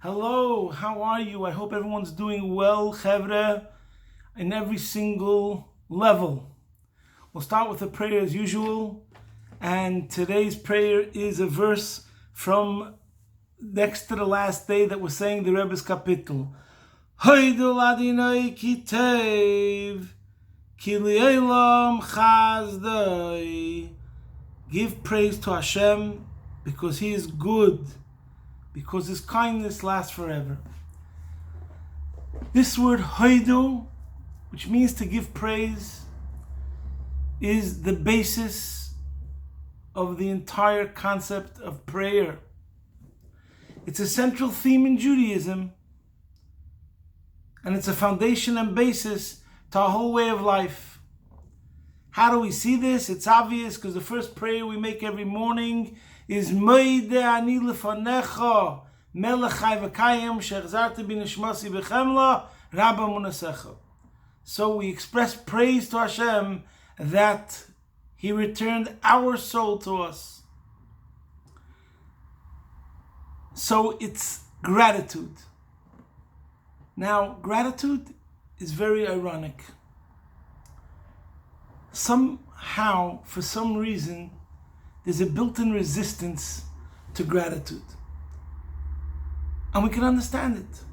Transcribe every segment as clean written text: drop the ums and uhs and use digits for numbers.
Hello, how are you? I hope everyone's doing well, chevre, in every single level. We'll start with a prayer as usual, and today's prayer is a verse from next to the last day that we're saying the Rebbe's kapitel. Hodu ladinai kitev, ki לעולם חסדו. Give praise to Hashem because He is good, because His kindness lasts forever. This word hodu, which means to give praise, is the basis of the entire concept of prayer. It's a central theme in Judaism, and it's a foundation and basis to our whole way of life. How do we see this? It's obvious because the first prayer we make every morning is Mודה לפניך מלך חי וקיים שהחזרת בי נשמתי בחמלה רבה מונsecha. So we express praise to Hashem that He returned our soul to us. So it's gratitude. Now, gratitude is very ironic. Somehow, for some reason, there's a built-in resistance to gratitude. And we can understand it.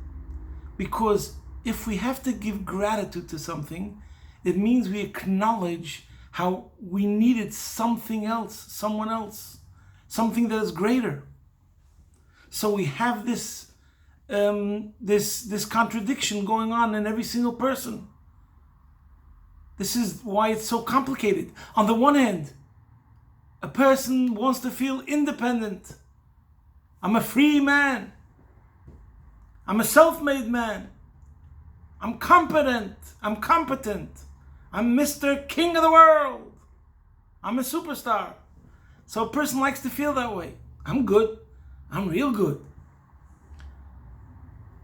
Because if we have to give gratitude to something, it means we acknowledge how we needed something else, someone else, something that is greater. So we have this contradiction going on in every single person. This is why it's so complicated. On the one hand, a person wants to feel independent. I'm a free man. I'm a self-made man. I'm competent. I'm Mr. King of the world. I'm a superstar. So a person likes to feel that way. I'm good. I'm real good.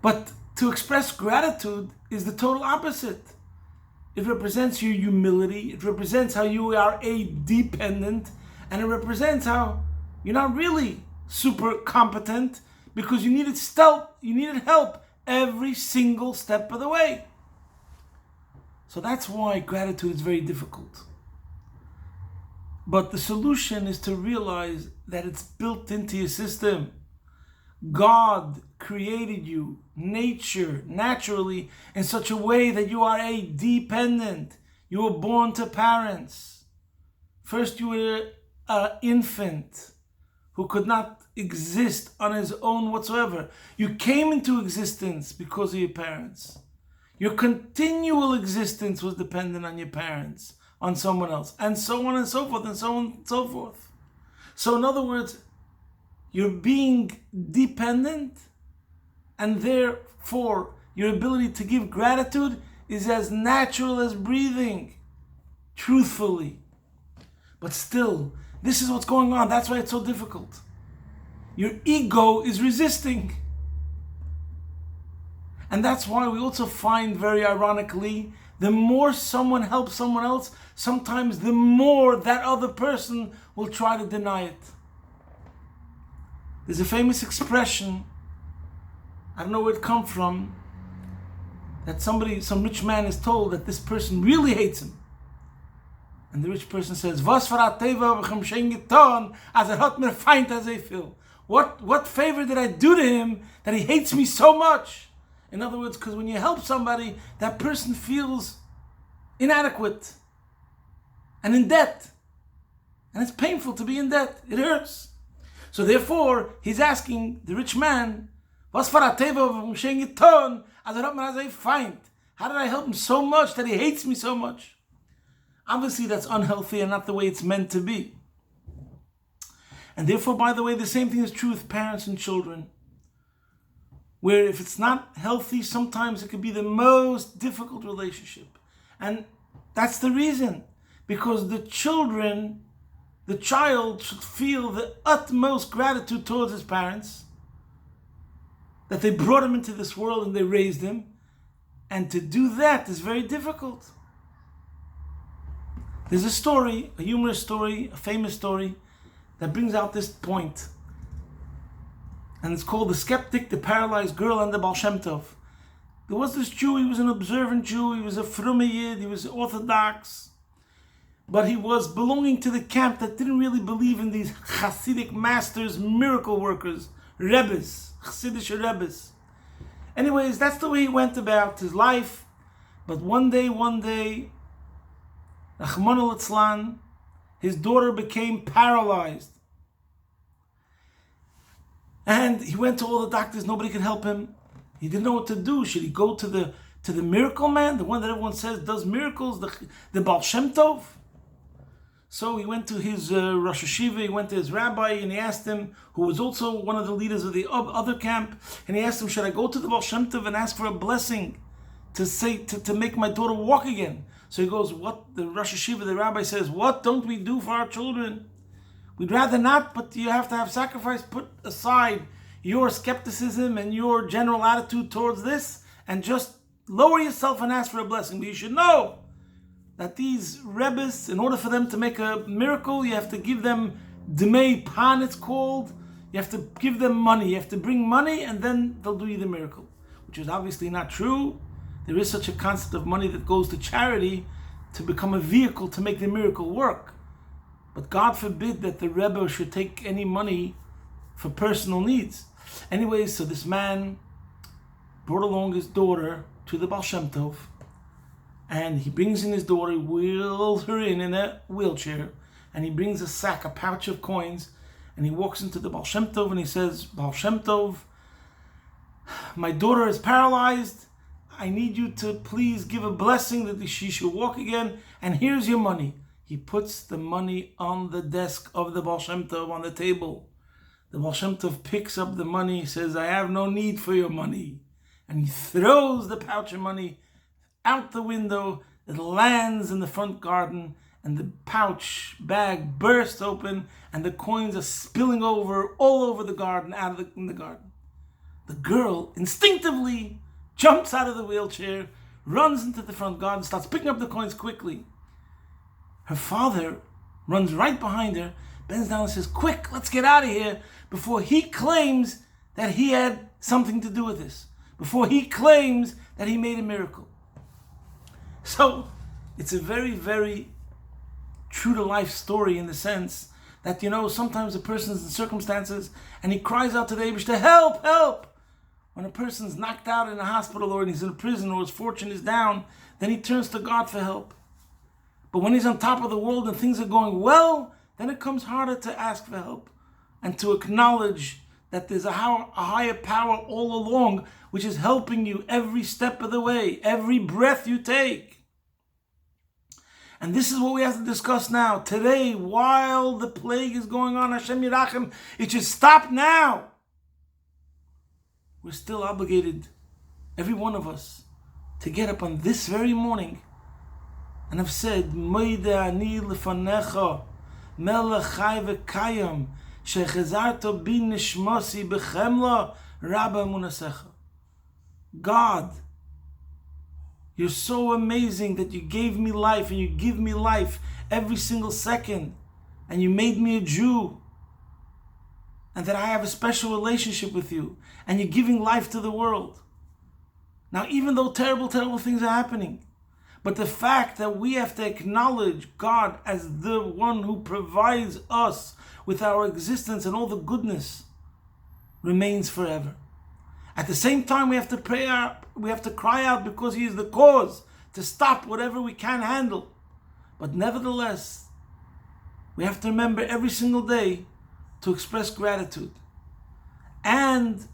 But to express gratitude is the total opposite. It represents your humility. It represents how you are a dependent. And it represents how you're not really super competent because you needed help every single step of the way. So that's why gratitude is very difficult. But the solution is to realize that it's built into your system. God created you, naturally, in such a way that you are a dependent. You were born to parents. First you were an infant who could not exist on his own whatsoever. You came into existence because of your parents. Your continual existence was dependent on your parents, on someone else, and so on and so forth, and so on and so forth. So in other words, you're being dependent, and therefore your ability to give gratitude is as natural as breathing, truthfully. But still, this is what's going on. That's why it's so difficult. Your ego is resisting. And that's why we also find, very ironically, the more someone helps someone else, sometimes the more that other person will try to deny it. There's a famous expression, I don't know where it comes from, that some rich man is told that this person really hates him. And the rich person says, "Was für a Teva hab ich ihm schon getan, als hat mir Feind as I feel." What favor did I do to him that he hates me so much? In other words, because when you help somebody, that person feels inadequate and in debt. And it's painful to be in debt. It hurts. So therefore, he's asking the rich man, "Was für a Teva hab ich ihm schon getan, als hat mir as I Feind?" How did I help him so much that he hates me so much? Obviously, that's unhealthy and not the way it's meant to be. And therefore, by the way, the same thing is true with parents and children. Where if it's not healthy, sometimes it could be the most difficult relationship. And that's the reason. Because the child should feel the utmost gratitude towards his parents, that they brought him into this world and they raised him. And to do that is very difficult. There's a story, a humorous story, a famous story, that brings out this point. And it's called The Sceptic, the Paralyzed Girl, and the Baal Shem Tov. There was this Jew, he was an observant Jew, he was a Frumme Yid, he was Orthodox, but he was belonging to the camp that didn't really believe in these Hasidic masters, miracle workers, Rebbes, Hasidic Rebbes. Anyways, that's the way he went about his life. But one day, Rahman al-Itzlan, his daughter became paralyzed. And he went to all the doctors, nobody could help him. He didn't know what to do. Should he go to the miracle man, the one that everyone says does miracles, the Baal Shem Tov? So he went to his Rosh Hashiva, he went to his rabbi, and he asked him, who was also one of the leaders of the other camp, and he asked him, should I go to the Baal Shem Tov and ask for a blessing to make my daughter walk again? So he goes, what? The Rosh Hashiva, the rabbi says, what don't we do for our children? We'd rather not, but you have to have sacrifice. Put aside your skepticism and your general attitude towards this, and just lower yourself and ask for a blessing. But you should know that these Rebbes, in order for them to make a miracle, you have to give them Dmei Pan, it's called. You have to give them money. You have to bring money, and then they'll do you the miracle, which is obviously not true. There is such a concept of money that goes to charity to become a vehicle to make the miracle work. But God forbid that the Rebbe should take any money for personal needs. Anyways, so this man brought along his daughter to the Baal Shem Tov, and he brings in his daughter, wheels her in a wheelchair, and he brings a sack, a pouch of coins, and he walks into the Baal Shem Tov and he says, Baal Shem Tov, my daughter is paralyzed. I need you to please give a blessing that she should walk again, and here's your money. He puts the money on the desk of the Baal Shem Tov, on the table. The Baal Shem Tov picks up the money, says, I have no need for your money. And he throws the pouch of money out the window. It lands in the front garden, and the pouch bag bursts open, and the coins are spilling over all over the garden, in the garden. The girl instinctively jumps out of the wheelchair, runs into the front garden, starts picking up the coins quickly. Her father runs right behind her, bends down and says, quick, let's get out of here, before he claims that he had something to do with this, before he claims that he made a miracle. So it's a very, very true to life story, in the sense that, sometimes a person's in circumstances and he cries out to the Eibush to help, help. When a person's knocked out in a hospital, or he's in a prison, or his fortune is down, then he turns to God for help. But when he's on top of the world and things are going well, then it comes harder to ask for help and to acknowledge that there's a higher power all along, which is helping you every step of the way, every breath you take. And this is what we have to discuss now. Today, while the plague is going on, Hashem Yirachem, it should stop now. We're still obligated, every one of us, to get up on this very morning and have said, Mודה לפניך, מלך חי וקיים, שחזרת בי נשמתי בחמלה רבה אמונתך. God, you're so amazing that you gave me life, and you give me life every single second, and you made me a Jew, and that I have a special relationship with you, and you're giving life to the world. Now, even though terrible, terrible things are happening, but the fact that we have to acknowledge God as the one who provides us with our existence and all the goodness remains forever. At the same time, we have to pray out, we have to cry out, because He is the cause to stop whatever we can handle. But nevertheless, we have to remember every single day to express gratitude. And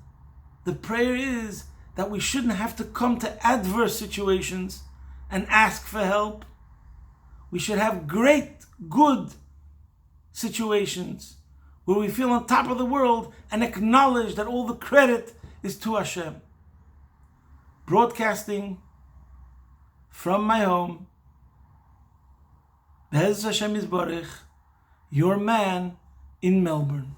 the prayer is that we shouldn't have to come to adverse situations and ask for help. We should have great, good situations where we feel on top of the world and acknowledge that all the credit is to Hashem. Broadcasting from my home, Be'ez Hashem Yisbarach, your man in Melbourne.